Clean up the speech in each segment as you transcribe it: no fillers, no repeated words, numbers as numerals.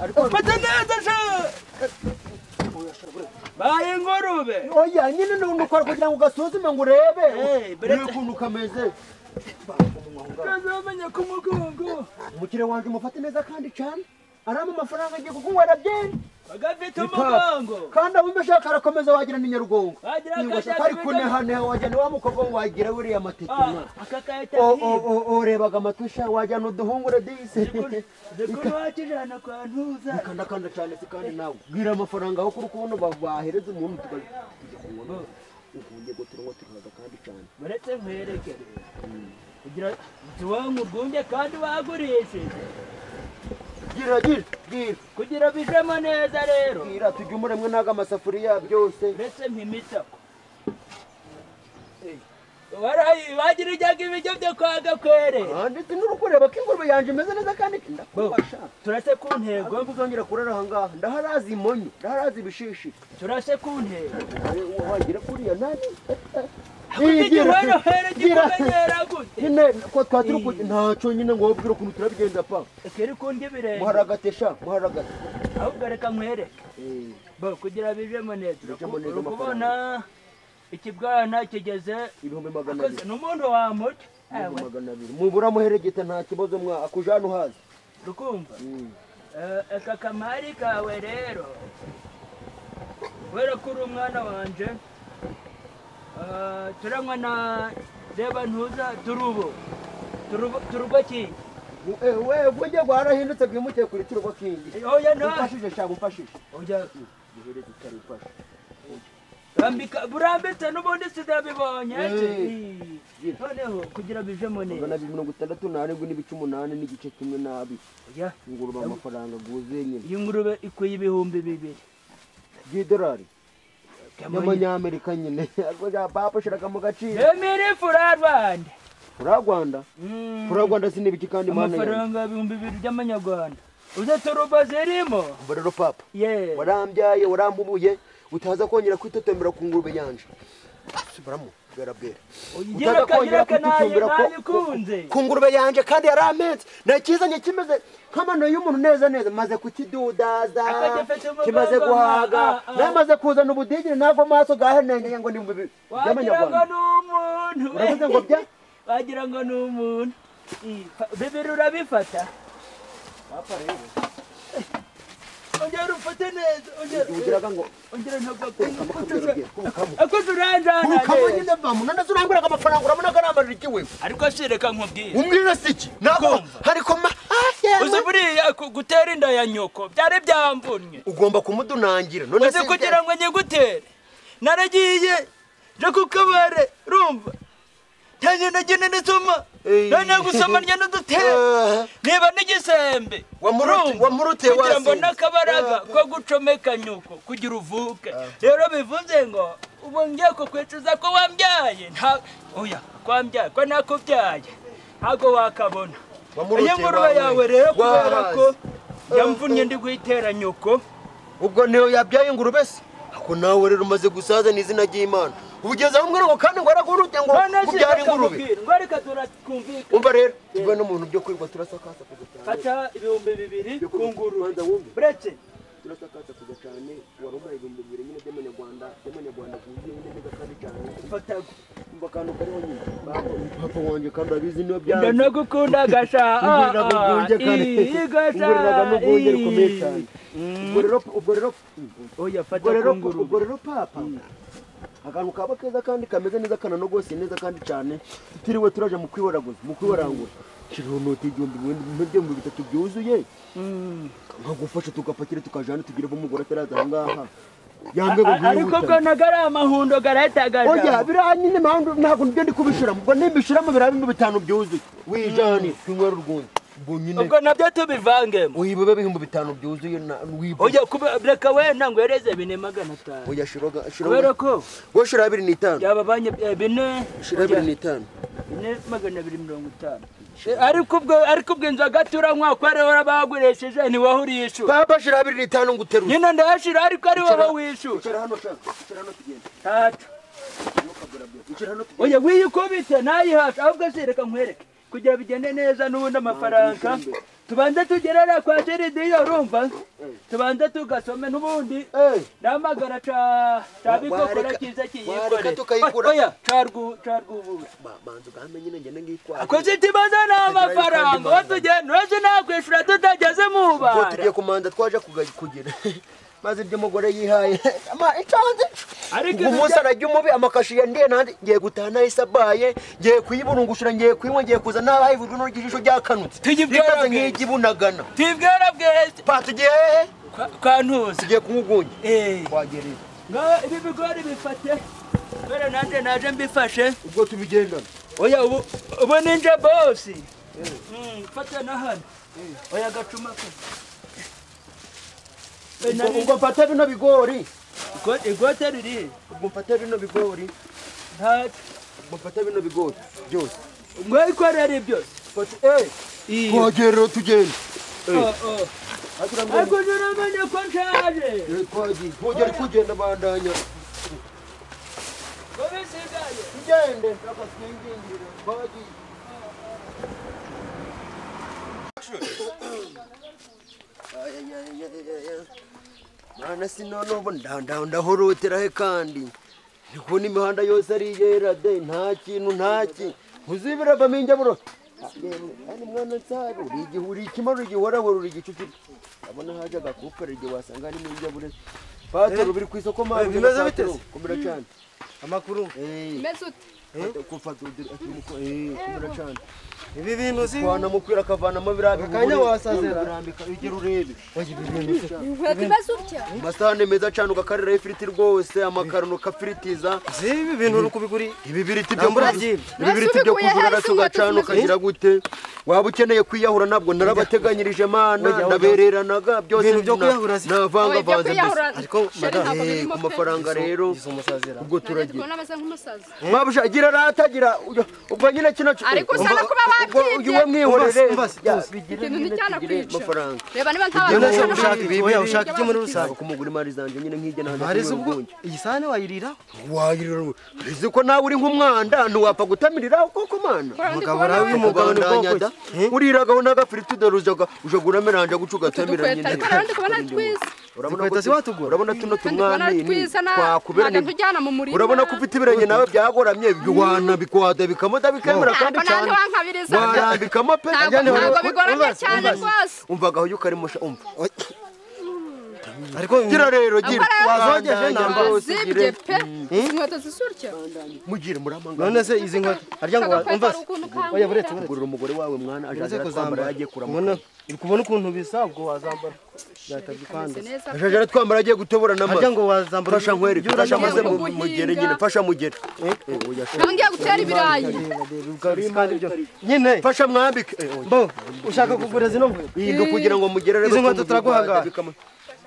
ariko fata neza sha baye ingurube oya nyine n'ukora kugira ngo gasuzume ngo urebe ukuntu kameze kazamenya ku mugongo umukire wanje umufate neza kandi cyane arama amafaranga agiye kukunywera byeri bagafite umugongo kandi abumbe shaka arakomeza wagira ni nyarugongo ari kunehane wajya wa mukobwa wagira buriya matete orebaga amatusha wajya n'uduhungure dise zikuru wakijana kwa ntuza kanda cyane kandi nawe bwira amafaranga aho kuri kubona bahereza umuntu tukajya kubona ukunje guturongo tukaga kandi cyane baretse nkwereke kugira tuwangu gunge kandi wagurishije gira kugira bijemo neza rero gira tujye umuremwe naga amasafuriya byose ndetse mpimitako warayi bagira ijyaga ibijyo byo kwaga kwere ndetse n'urukureba ko ingurube yanje imeze neza kandi ndakubasha turase ku ntego uzongera kurara aha ngaha ndaharazi imonyo ndaharazi ibishishi turase ku ntego wagira kuriya nani igihwero here gikumenyera gute nyine ko twaturi ntacyo nyine ngo wabwire ukuntu turabigenza pa ekeri kundi birenge muharagatesha ahubwo reka nkwereke kugira bijemo neza ukubona ikibwana kigeze ibihumbi 200 n'umuntu wamuca mubura muheregeta nta kibazo mwa akujana uhazi rukumva aka kamari kawe rero wera kuri umwana wanje turanywa na reba ntuza turubo ki we bujye gwarahindutse bwimukiye kuri turubo kindi oya nta umfashije shaka umfashije oya gihereze cyari ufasha burambitse n'ubundi sidabibonye noneho kugira bijemo neza 267 n'ibice 8 n'igice kimwe nabi oya ingurube amafaranga guzuye nyine iyi ngurube ikuye ibihumbi 2 $2 y'amanyamerika nyine agoja papa shiraka mu gaciro emere furarwanda furarwanda sinibiki kandi mana amafaranga 2,000 by'amanyarwanda uze turuba zirimo rero papa warambyaye warambubuye utaza kongera kwitotombera ku ngurube yanje subiramo bwera utaza kongera kwitotombera ku ngurube yanje kandi yaramenze nakizanye kimeze nk'amano y'umuntu neza maze kukidudaza kimaze guhaga namaze kuzana ubudigire nako maso gahenengeye ngo ni mu by'amanyarwanda uravuze ngo bya wagira ngo ni umuntu bibiri urabifata papa rero ongera ufate neza ongera ngo ongera ntabwo akoze uranjana kamugende bamu nanda zuranguraga amafaranga urabona garamarira iki wewe ariko shireka nkubwire umbwira siki nako hariko uzi buriya gutera inda ya nyoko byari byamvunye ugomba kumudunangira none se kugira ngo nyigutere naragiye je kukabare rumva tagenda ndasoma none gusoma nyane dutera niba n'igisembe wamurute kugira ngo nakabaraga ko gucomeka nyuko kugira uvuke rero bivuze ngo ubu ngiye ko kwicuza ko wambyaye nta oya kwambyaye ko nakubyaye ntago wakabona iyo ngurube yawe rero kubera ko yamvunye ndi guhitera nyuko ubwo niyo yabyaye ingurube se ako nawe rero umaze gusaza n'izina ry'Imana ubugeze aho ngo kandi ngo aragurute ngo mubyara ingurube ngo reka turakumvika umva rero tugwe no muntu byo kwirwa turasakasa kata ibihumbi 2 ku ngurube bretse turasakasa kuza cyane warumbaye ibihumbi 2 nyine by'amanyarwanda kugiye neza kandi cyane fatago umva kantu kariho nyine papa wanje kandi abizi niyo byanze ndanagukunda gasha igasharaga n'ubwonge rukomeye cyane ubwo rero oya fata ingurube ubwo rero papa akantu kaba keza kandi kameze neza kanano gose neza kandi cyane tutiriwe turaje mu kwiwarangura shiro noti igihumbi n'ibihumbi 3 byuzuye nkagufasha tugapakira tukajana tugire bo mugora taraza aha ngaha yambe ngo ariko ko nagara amahundo garatagaje oya biranyine mahundo ntago ndyo ndi kubishira ngo nimbishiramo birabimbe 5 byuzuye wijani kwinwera urwundi ubwo nabyo tubivangemo uyibe ibihumbi 5 byuzuye wibo oya reka we ntangwereze 4,500 oya shiroga kubera ko go shira 2,500 yaba banye 4 shira 2,500 4,250 ariko ubwo inzoga turanywa ko ari wowe baguresheje ni wahuriye ishu papa shira 2,500 nguteruye nyine ndashira ariko ari wowe wishu icara hano tugenda tata oya wiyikubite nayihasha ahubwo se reka nkwereke kugira bigende neza n'ubundi amafaranga tubanze tugerera kwa Jeridiyo urumva tubanze tugasome n'ubundi namagara ca bikokora kiza kiyikore oya carwubura banzu gamenye nyine ngitwara akoze tibaza n'amafaranga watugenda uraje nakwishura tutageze mu bana ko tugiye kumanda twaje kugira maze ibyo mugore yihaye icanze ariko umunsi arajya umubi amakashi ya ndiye nandi ngiye gutana isabaye ngiye kuyiburungushira ngiye kwinywa ngiye kuza nabaye ivudu n'ijisho ryakanutse tugibwera nk'igibunagana tibwera bwese patugiye kwa ntuzi tugiye kumugunye kwagereye ibi bigori bifate bere nande naje mbifashe ubwo tubigendana oya ubu ninja boss fata na hano oya gacuma ko ubwo mfata bino bigori igote riri ubwo mfata bino bigori ubwo mfata bino bigori byose mwayikorera byose twagerero tugenda ariko nuramenye ko nshaje twagera kugenda bandanya babisigaye tugende akatwingingirira twagiye Mana sinono ubu ndahorotera he kandi ndikubona imihanda yose ari yera de nta kintu ntaki uzibira baminja buro ani mwana Nsabi uri ikimaro gihorahora uri igicucu abona haje agakupera igihe wasanga ari minja bure patero biri kwisoko mazi bimeze biteze kumira cyane amakuru mesute kufata kumira cyane ibi bintu si kwana mukwira kavanamo birabi kanya wasazera birambika igero urebe Ntibazurya. Masane meza cyane ugakarira ifiriti rwose amakarano kafiritiza ibi bintu uri kubiguri ibi biriti byo byo kujura sugacana ukagira gute waba ukeneye kwiyahura nabwo narabateganyirije mana ndabereranaga byose byo kwiyahura navanga vanze ariko ku mafaranga rero ubwo turagira Nabasa nk'umusaza. mabusha gira ratagira ubwo nyine kino Ariko usanga kuba uyu mwihorere Ikintu nticyana kwica. amafaranga Reba niba ushaka iki muri rusange kumugura imari zanje nyine nkijye nahandi harize ubwo iyi sahane wayirira uzi ko nawe uri nk'umwanda ntiwapfa gutamirira koko mana umugabo nawe y'umugabo ndanyada uriragaho n'agafiriti udarujaga ujagura meranja guca ugatamira nyine urabona tuno tumwami twakubera urabona ko ufite ibirenge nawe byagoramye biwana bikwada bikamoda bikemera kandi cyane warambikamo pe ntabwo bigoranye cyane rwose umvaga aho yuko arimo umva ariko gira rero gira wazogeje namba zibye pe inkweto zisurya mugire muramanga none se izi nkweto arya ngo umva oya buretse ugurira umugore wawe mwana ajaje kwambara yagiye kuramuna uri kubona ukuntu bisa ubwo wazambara byatabyikanda ajaje twambara agiye gutobora nama arya ngo wazambara fasha nkwereke fasha maze mugere nyine fasha mugere ngiye gutera ibirayi nyine fasha mwambike bo ushaka kugura zino nkweto yindu kugira ngo mugerere izi nkweto turaguhaga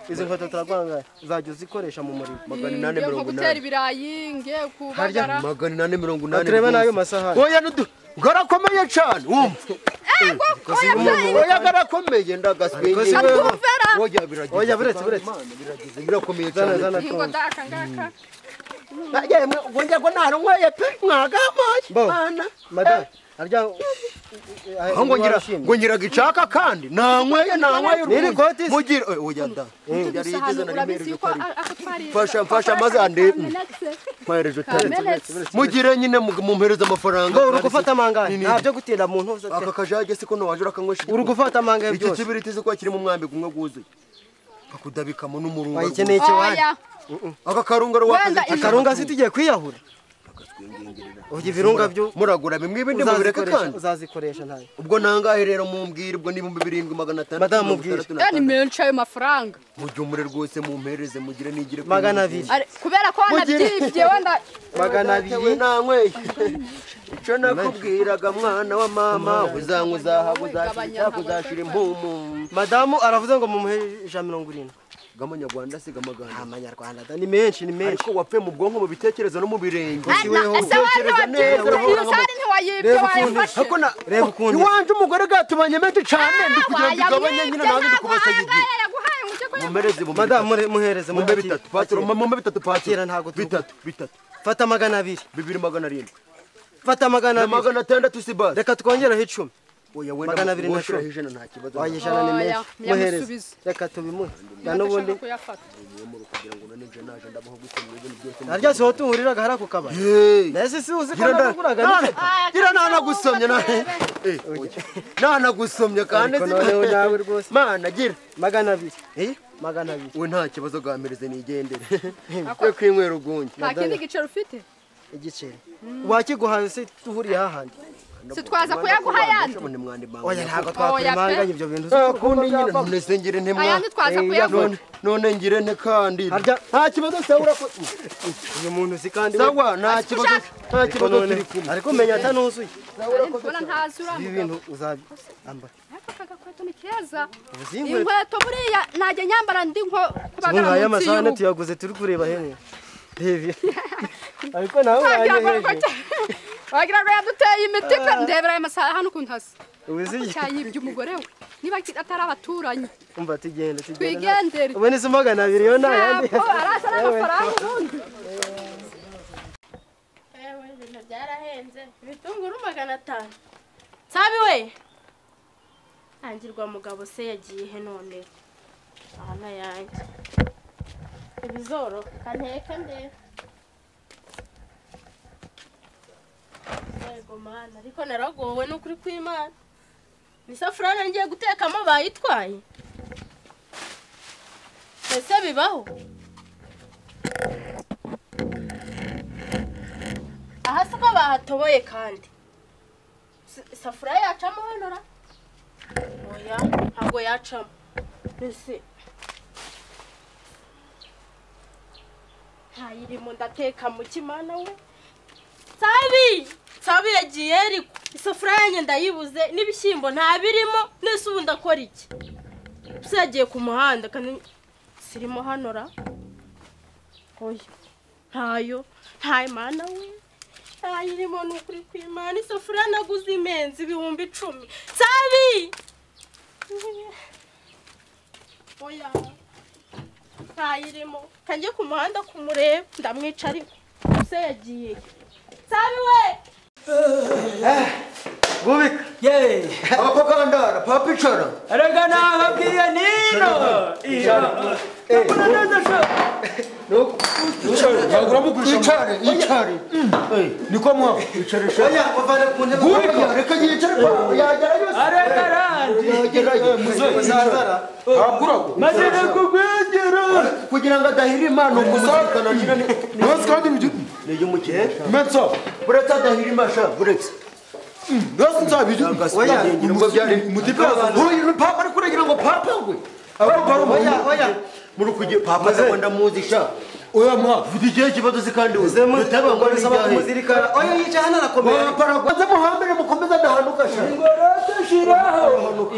izi nkweto turaguhaga uzajya uzikoresha mu murimo 880 gutera ibirayi ngiye kubagara 880 turebe nayo masaha oya garakomeye cyane oya garakomeye ndagaswenge oya biretse birakomeye cyane ngo daka ngaka yemwe ubonye ko naronkweye pe mwagamaye bana madam arya ngo ngira gicaka kandi nanyweye niri koti mugira oya da yari yigeze na rimereje ko fasha maze ande kwareje tare mugire nyine mumpereza amafaranga uri gufata amangahe ntabyo gutera mu ntuza aka kajaje siko no wajura kanywesha uri gufata amangahe byose iki kibiriti ziko kiri mu mwambi gumwe guzuye akudabikamo n'umurunga wayikeneye kiwani aka karungaro wakaze akarunga situgiye kwiyahura Oje virunga byo muragura bimwe ibindi mubireka kandi uzazikoresha ntayo ubwo nangahe rero mumbwira ubwo ni 7600 madam mubwira yani menshi ayo mafaranga mujumure rwose mumpereze mugire nigire 200 kubera ko wanabyibye wenda 200 nanyweye ico nakubwiraga mwana wa mama uzanguzaha uzashira impumu madamu aravuze ngo mumuhe 170 gamanyarwanda siga magana amanyarwanda ni menshi ariko wapfe mu bwonko mu bitekerezo no mu birenge utekereza neza reba ukuntu iwanje umugore gatubanye menshi cyane ndi kugira ngo igabanye nyine nawe ndi kubasagiye mumereze madam muhereze mu bitatu patro mu bitatu patira ntago bitatu fata 200 200 700 fata 600 600 sibase reka twongeraho 10 oya wenda magana abiri na woshira cumi. hejana nta kibazo wayijana ni menshi muhereze reka tubimuhe n'ubundi kugira ngo none nje naje ndabaho gusomya ibintu byose naryo se tuhuriraga hara ku kabari nese si uzi ko naguraga gira nana gusomya nana gusomya kandi noneho nawe rwose mana gira magana abiri magana abiri we nta kibazo gamereze nigendere kwe kwinywera ugunye nta kindi giciro ufite igiceri wakiguhaye se tuhuriye hahandi si twaza kuyaguha ayandi oya ntabwo twakwimanganye ibyo bintu kundi nyine none sengire ntemwa ayandi twaza kuyaguha none ngire ne kandi nta kibazo sawa uyu muntu si kandi sawa nta kibazo turi kumwe ariko menya atanuzuye mbona ntazura ibi bintu uzambara aka gakweto ni keza inkweto buriya najya nyambara ndi nko kubagara munsi y'urugo tuyaguze turi kureba hene Devi ariko nawe uranyereje wagira ngo yaduteye imiti pe ndebera aya masaha hano ukuntu hasa ubizi cyayibye umugore we niba atari abaturanyi umva tugende twigendere ubu ni magana abiri yo nayandi arasa n'amafaranga ubundi ibintu byarahenze ibitunguru 500 Nsabi we angirwa mugabo se yagiye he none ahana yanjye ibizoro kanteka ndera yego mana ariko naragowe n'ukuri kw'Imana nisafurana ngiye gutekamo bayitwaye ese bibaho aha siko bahatoboye kandi isafuriya yacamo hano oya ntabwo yacamo mbese ntayirimo ndateka mu kimana we Nsabi yagiye ariko isafuriya yanjye ndayibuze n'ibishyimbo ntabirimo nese ubu ndakora iki se yagiye ku muhanda kandi sirimo hano oya ntayo mana we ntayirimo n'ukuri kw'Imana isafuriya naguze imenzi 10,000 Nsabi oya ntayirimo kanjye ku muhanda kumureba ndamwica ariko se yagiye Nsabi we bubika ye abakogandara papa icara arega nababwiye nino icare niko mwa icare oya bavana ku ntebe reka yicare yagera yose arega randi yagera muzazara aburago maze nakugwegera kugira ngo adahira imana umuzakana Nose kandi mu gihe niyo mukire Mensa buretse adahira imasha buretse Nose Nsabi oya ngo byari uyu papa ari kugira ngo papa ngwe oya muri kugira papa ndakunda muzisha oya mwa ufite igihe kibazo zikandi mutaba ngo nisaba kumuzirikana oya yica hano arakomeye paragwaze muhambere mukomeza ndahanuka sha ngorotashiraho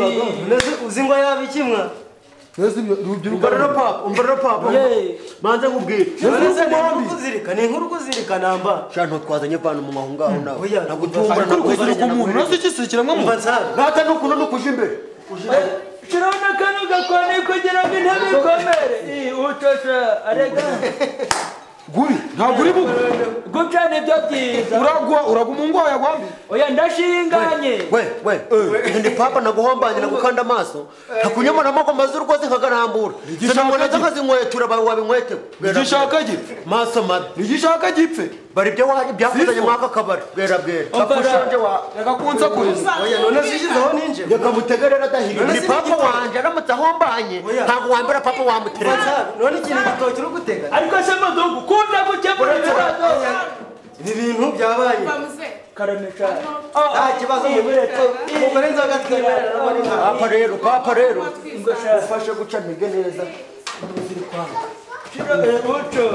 neze uzi ngo yabikimwa Nose rubyiruko umbarira papa manze nkubwire neze ni inkuru kuzirikana mba shanto twazanye pano mu mahungaho nawe oya ntabwo tumbura ariko kuzirika umuntu nose ikisirikira mwe umva Nsabi gata nukuno nukuja imbere shirona kanu gakwane kugira ngo intebe ikomere utosha arega guri ntabwo uri bugu gucana ibyo byiza uragwa umungu wawe yagwambi oya ndashinganye we ndi papa naguhombanye nagukanda amaso ntakunyamana amako mazuru rwose nkagarambura sinabona zakazinkwetura wabinkwete igishaka gipfe maso mabi igishaka gipfe bari ibyo byakuzanye mwaka kabari bwera bakushanje wa reka kunsa kuriza oya none zishizeho ninje reka mutegerera adahiri ni papa wanje aramutse ahombanye ntabwo wambera papa wamutereza none ikintu gitoki uri gutega ariko se madugu kunda gukemura ibibazo ibi bintu byabaye karameka nta kibazo umugore nzoga twemerera papa rero ufashe guca ntege neza uco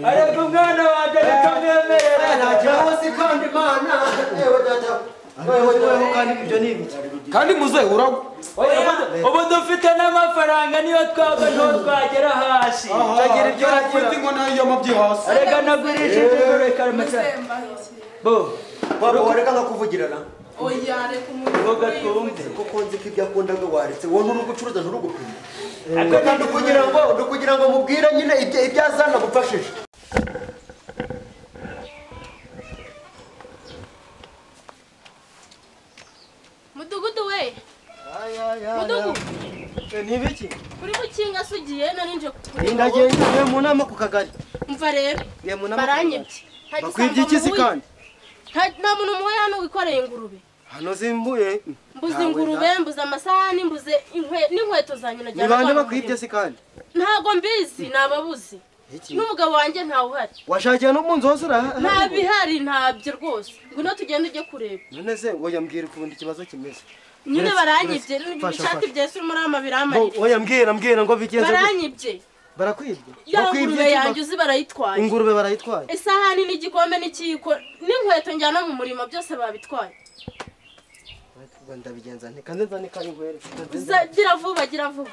ariko umwana wanje nikamwemerera nta kibazo kandi imana ewe data kandi ibyo ni ibiki kandi muze uragwa ubu dufite n'amafaranga niyo twaba nto twagera hasi utagira ibyo ufite ngo nayo yamabyi hasi arega nagurishije ingurube karameka bo papa wareka nkakuvugirana oya reka umuntu boga twumve kuko nzi ko ibyo akundaga waretse wowe nturi gucuruza nturi gupima ariko kugira ngo mubwire nyine ibyazana gufashije Nibiki? Uri mukinga sugiye narinje Ndagiye ngiye mu nama ku kagari. Umva rero. Ngiye mu nama. Baranyibye. Bakwibye iki kandi? Nta muntu muwe hano wikoreye ingurube. Hano zimbuye. Mbuze ingurube, mbuze amasahani, mbuze n'inkweto zanyu najyana. Nibande bakwibye se kandi? Ntago mbizi nababuze. N'umugabo wanjye ntawe uhari. Washakiye no mu nzozi ura? Nta bihari ntabyo rwose. Ngwino tugende ujye kureba. None se oya mbwira ukundi kibazo kimeze. Nyine baranyibye n'ibishaka byese muri amabirama. Oya mbwira ngo bigenze. Baranyibye. Barakwibye. Ingurube yanjye uzi barayitwaye. Ingurube barayitwaye. Isahani n'igikombe n'ikiyiko n'inkweto njyana mu murimo byose babitwaye. Ndabigenza nti kanze nzane kandi ngwere. Gira vuba.